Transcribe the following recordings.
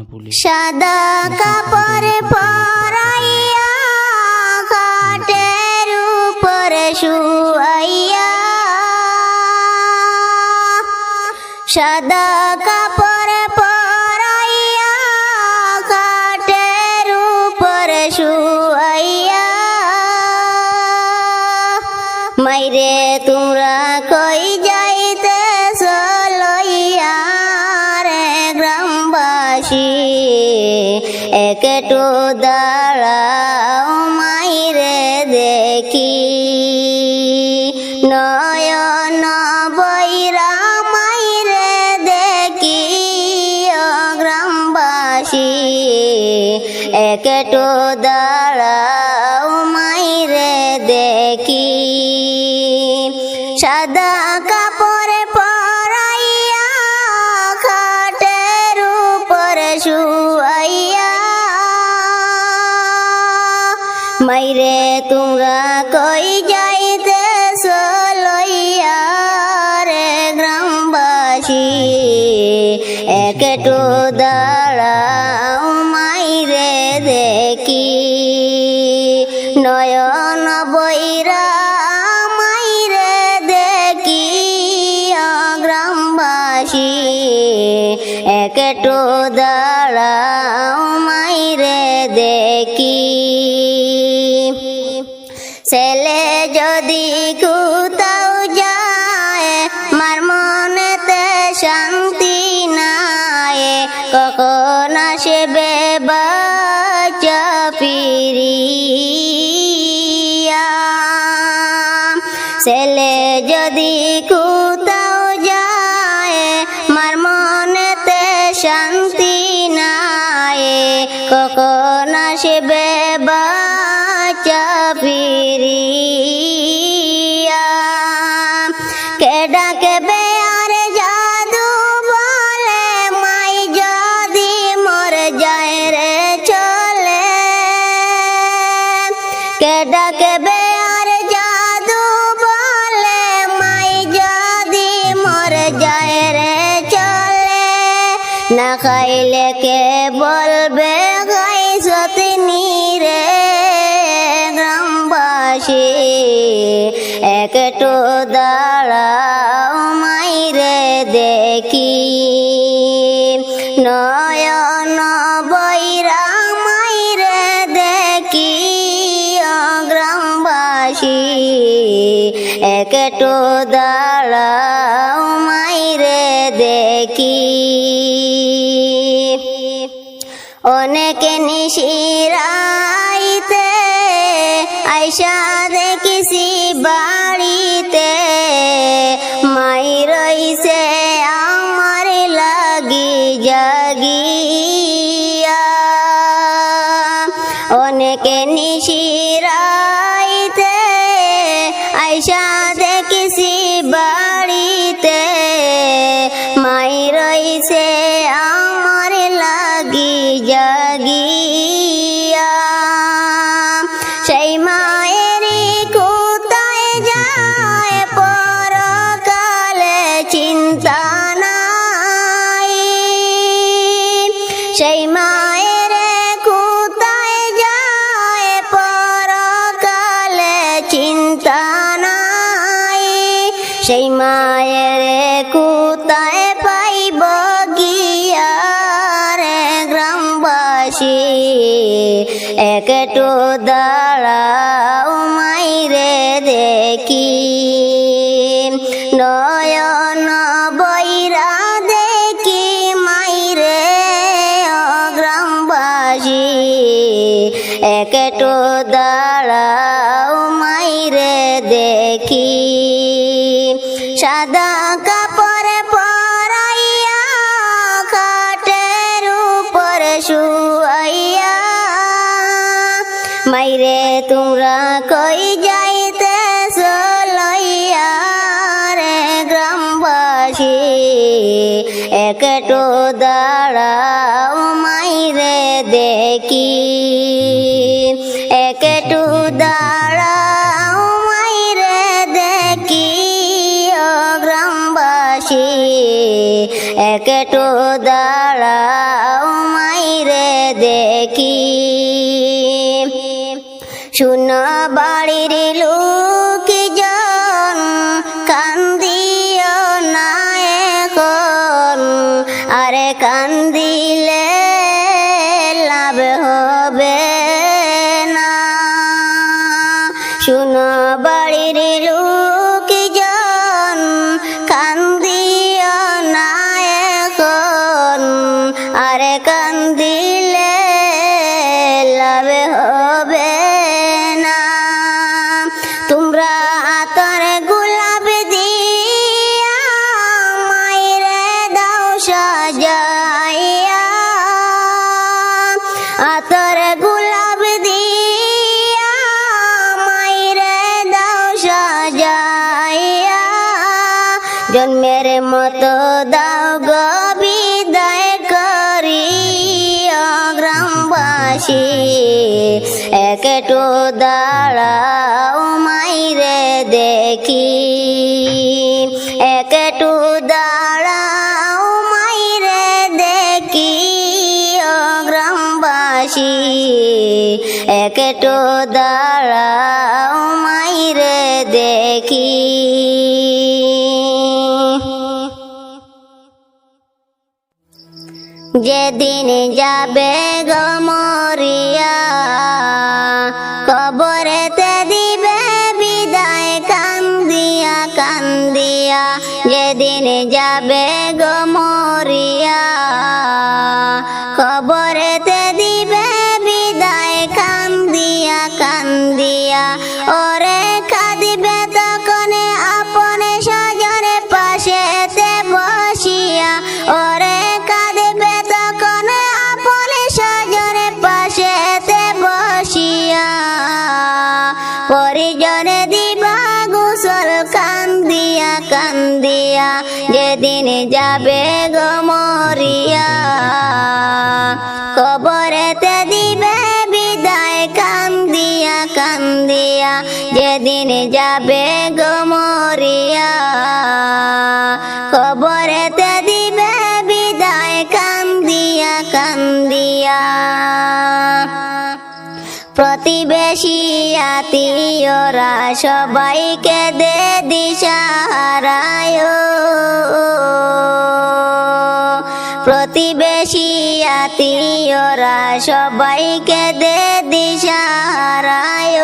Police সাদা কাপড় পরাইয়া খাটের উপরে শুয়াইয়া, সাদা কাপড় পরাইয়া খাটের উপরে শুয়াইয়া, মাইরে তোমরা কই যাইতেছ লইয়া রে গ্রামবাসী, একটু দাঁড়াও মাইরে দেখি, নয়ন বৈরা মাইরে দেখি ও গ্রামবাসী, একটু দাঁড়াও মাইরে দেখি, সাদা কাপড় পরাইয়া খাটের উপরে শুয়াইয়া, মাইরে তোমরা কই যাইতেছ লইয়া রে গ্রামবাসী, একটু দাঁড়াও মাইরে দেখি, নয়ন বৈরা মাইরে দেখি ও গ্রামবাসী, একটু দাঁড়াও মাইরে দেখি, ছেলে যদি কোথাও যায় মার মনেতে শান্তি নাই, কখন আসবে বাচ্চা ফিরিয়া, ছেলে যদি কোথাও যায় মার মনেতে শান্তি নাই, কখন আসবে বাচ্চা ফিরিয়া, কে ডাকবে আর জাদু বলে মাই যদি মর যায় রে চলে, কে ডাকবে আর জাদু বলে মাই যদি মর যায় রে চলে, না খাইলে কে বলবে গাই সতনি রে গ্রামবাসী, একটু দাঁড়াও মাইরে দেখি, নয়ন বৈরা মাইরে দেখি ও গ্রামবাসী, একটু দাঁড়াও মাইরে দেখি, অনেকে নিশিরাইতে আইসা দেখিছি বাড়িতে, মাই রইছে আমার লাগি জাগিয়া, অনেকে নিশিরাইতে আইসা দেখিছি বাড়িতে, মাই রইছে আমার লাগি জাগিয়া, সেই মায়েরই কোথায় যায় পরকালে চিন্তা নাই, সেই মায়ের কোথায় যায় পরকালে চিন্তা নাই, সেই মায়ের কোথায় পাইব গিয়া রে গ্রামবাসী, একটু দাঁড়াও মাইরে দেখি, নয়ন বৈরা দেখি মাইরে ও গ্রামবাসী, একটু দাঁড়াও মাইরে দেখি, সাদা কাপড় পরাইয়া খাটের উপরে শুয়াইয়া, মাইরে তোমরা কই যাইতেছ লইয়া রে গ্রামবাসী, একটু দাঁড়াও মাইরে দেখি, একটু দাঁড়াও মাইরে দেখি ও গ্রামবাসী, একটু দাঁড়াও মাই দেখি শুনো বাড়ির লোকজন কান্দিও না এখন আরে কান্দিলে লাভ হবে না শুনো বাড়ির লোকজন কান্দিও না এখন আরে কান্দিলে লাভ হবে না তোমরা আতর গোলাপ দিয়া মাইরে দাও সাজাইয়া আতর গোলাপ দিয়া মাইরে দাও সাজাইয়া জন্মের মতো দাও গো বিদায় করিয়া গ্রামবাসী একটু দাঁড়াও মাইরে দেখি একটু দাঁড়াও মাইরে দেখি ও গ্রামবাসী একটু দাঁড়াও মাইরে দেখি যেদিন যাবে গো মরিয়া কবরেতে দিবে বিদায় কান্দিয়া কান্দিয়া যেদিন যাবে গো মরিয়া কবরেতে দিবে বিদায় কান্দিয়া কান্দিয়া ওরে কাঁদিবে তখন আপনে স্বজনে পাশেতে বসিয়া ওরে কাঁদিবে তখন আপনে স্বজনে পাশেতে বসিয়া পরিজনে দিবা গোসল কান্দিয়া কান্দিয়া যেদিন যাবে গো মরিয়া কবরেতে দিবে বিদায় কান্দিয়া কান্দিয়া যেদিন যাবে গো মরিয়া কবরেতে দিবে বিদায় কান্দিয়া কান্দিয়া প্রতিবেশী আত্মীয়রা সবাইকে দে দিশাহারায় প্রতিবেশী আত্মীয়রা সবাইকে দে দিশাহারায়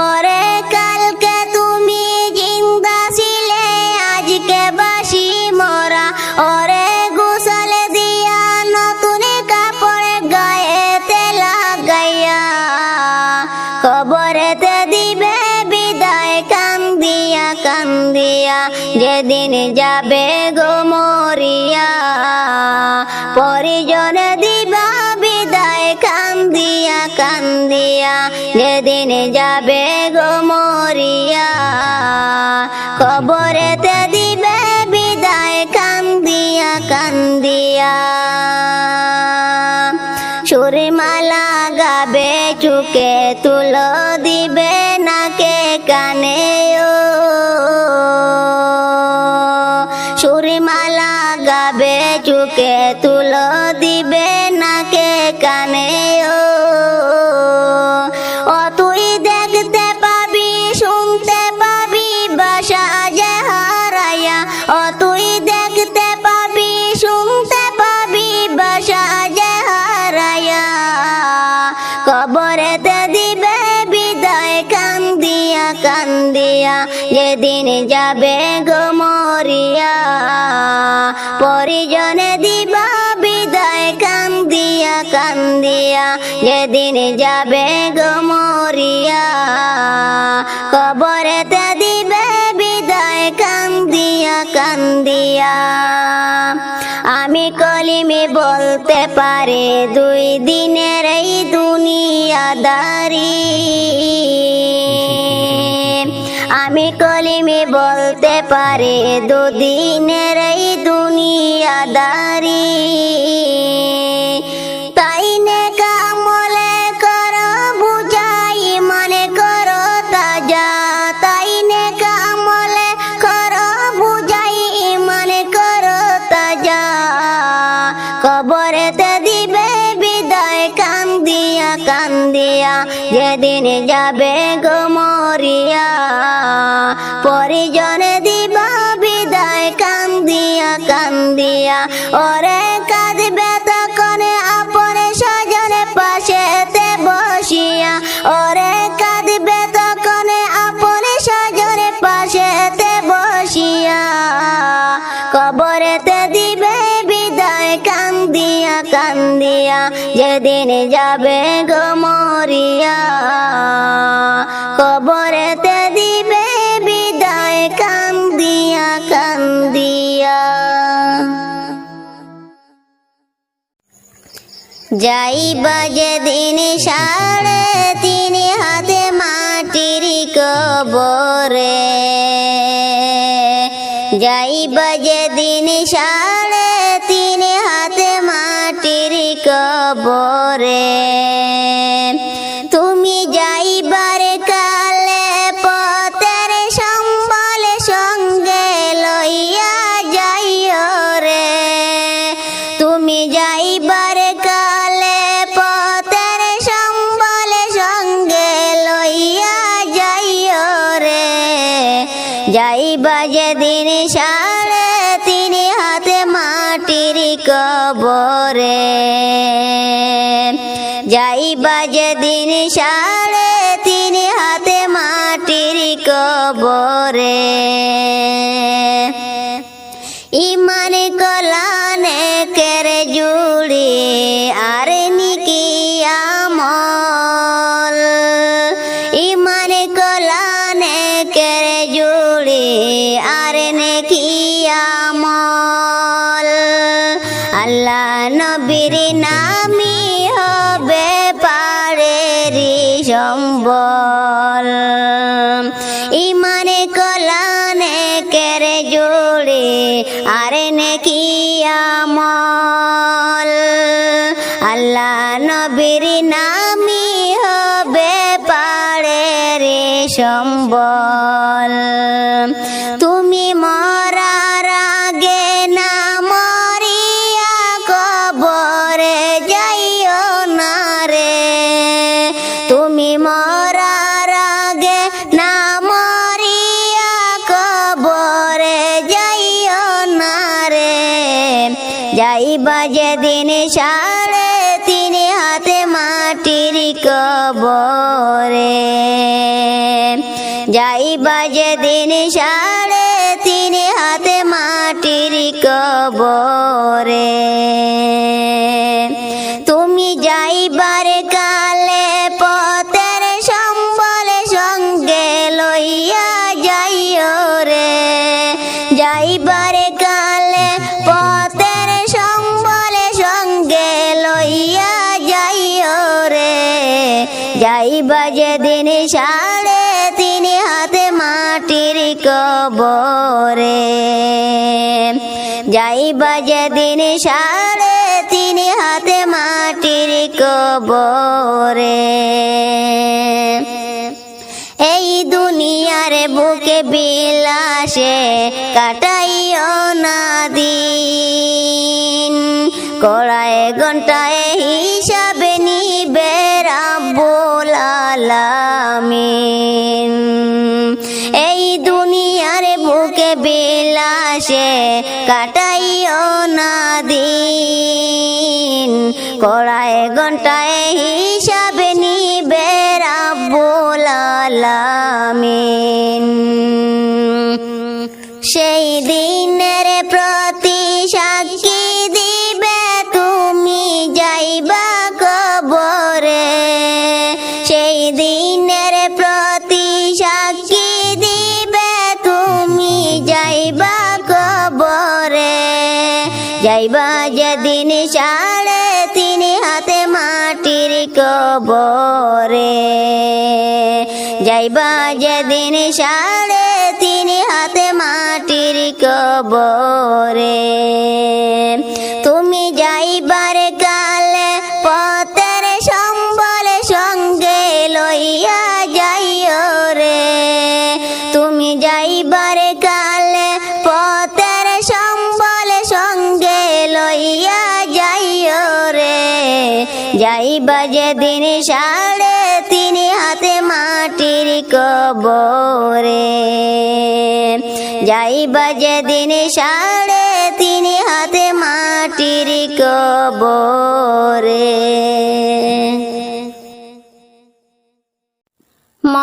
ওরে কালকে তুমি জিন্দা ছিলে আজকে বাসি মরা ওরে গোসল দিয়া নতুন কাপড় গায়েতে লাগাইয়া কবরেতে দিবে বিদায় কান্দিয়া কান্দিয়া যেদিন যাবে গো মরিয়া পরিজন দিবা বিদায় কান্দিয়া কান্দিয়া যেদিন যাবে গো মরিয়া কবরেতে দিবে বিদায় কান্দিয়া কান্দিয়া সুরমালা গাবে চুকে তুলো দিবে নাকে কানে সুরমালা গাবে চুকে তুলো দিবে নাকে কানে ও তুই দেখতে পাবি শুনতে পাবি বাসা যে হারায়া ও তুই দেখতে পাবি শুনতে পাবি বাসা যে হারায়া কবরেতে দিবে বিদায় কান্দিয়া কান্দিয়া যেদিন যাবে গো মরিয়া পরিজনে দিবা বিদায় কান্দিয়া কান্দিয়া যেদিন যাবে গো মরিয়া কবরেতে দিবে বিদায় কান্দিয়া কান্দিয়া আমি কলিমে বলতে পারে 2 দিনের এই দুনিয়াদারি আমি কলিমে বলতে পারে 2 দিনের এই দুনিয়াদারি তাই নে কামলে করো বুঝাই মনে করো তাজা তাই নে কামলে করো বুঝাই মনে করো তাজা কবরেতে দিবে বিদায় কান্দিয়া কান্দিয়া, যেদিন যাবে গো মরিয়া। পরিজনে দিবা বিদায় কান্দিয়া কান্দিয়া, ওরে কাঁদবে তখন আপনে স্বজনে পাশেতে বসিয়া। ওরে কাঁদবে তখন আপনে স্বজনে পাশেতে বসিয়া, কবরেতে দিবে বিদায় কান্দিয়া কান্দিয়া, যেদিন যাবে গো মরিয়া। কবরেতে দিবে বিদায় কান্দিয়া কান্দিয়া। যাইবা যেদিন 3.5 হাতে মাটির কবরে, যাইবা যেদিন 3.5 হাতে মাটির কবরে। তুমি যাইবার কালে পথের সম্বল সঙ্গে লইয়া যাইও রে। তুমি যাইবার কালে পথের সম্বল সঙ্গে লইয়া যাইও রে। যাইবা যেদিন 3.5 হাতে মাটির কবরে, যাইবা যেদিন 3.5 হাতে মাটির কবরে। ইমান কলানে কেরে জুড়ি আর নিকি আমল, ইমান কলানে কেরে জুড়ি আর নেকি আমল। আল্লাহ নবীর নামি হবে পারেরি সম্বল, ইমান কলানে কেরে জুড়ি আর নেকি আমল। আল্লাহ নবীর নামি হবে পারেরি সম্বল। তুমি মরার আগে না মরিয়া কবরে যাইও না রে। তুমি মরার আগে না মরিয়া কবরে যাইও না রে। যাইবা যেদিন 3.5 হাতে মাটির কবরে, যাইবা যেদিন 3.5 হাতে মাটির কবরে। তুমি যাইবার কালে পথের সম্বল সঙ্গে লইয়া যাইও রে। যাইবার কালে পথের সম্বল সঙ্গে লইয়া যাইও রে। যাইবা যেদিন 3.5 হাতে মাটির কবরে, যাইবা যেদিন 3.5 হাতে মাটির কবরে। এই দুনিয়ার বুকে বিলাসে কাটাইও না দিন, কড়ায় ঘন্টায় হিসাবে নিবে রাব্বুল আলামিন। এই দুনিয়ার বুকে বিলাসে কাটাইও না দিন, কড়ায় ঘন্টায় হিসাবে নিবে রাব্বুল আলামিন। সেই দিনের প্রতি সাক্ষী দিবে তুমি যাইবা কবরে। সেই দিনের প্রতি সাক্ষী দিবে তুমি যাইবা কবরে। যাইবা যেদিন 3.5 হাতে মাটির কবরে, যাইবা যেদিন 3.5 হাতে মাটির কবরে। তুমি যাইবার কালে পথের সম্বল সঙ্গে লইয়া যাইও রে। তুমি যাইবার কালে পথের সম্বল সঙ্গে লইয়া যাই যাইবা যেদিন 3.5 হাতে মাটির কবরে, যাইবা যেদিন 3.5 হাতে মাটির কবরে।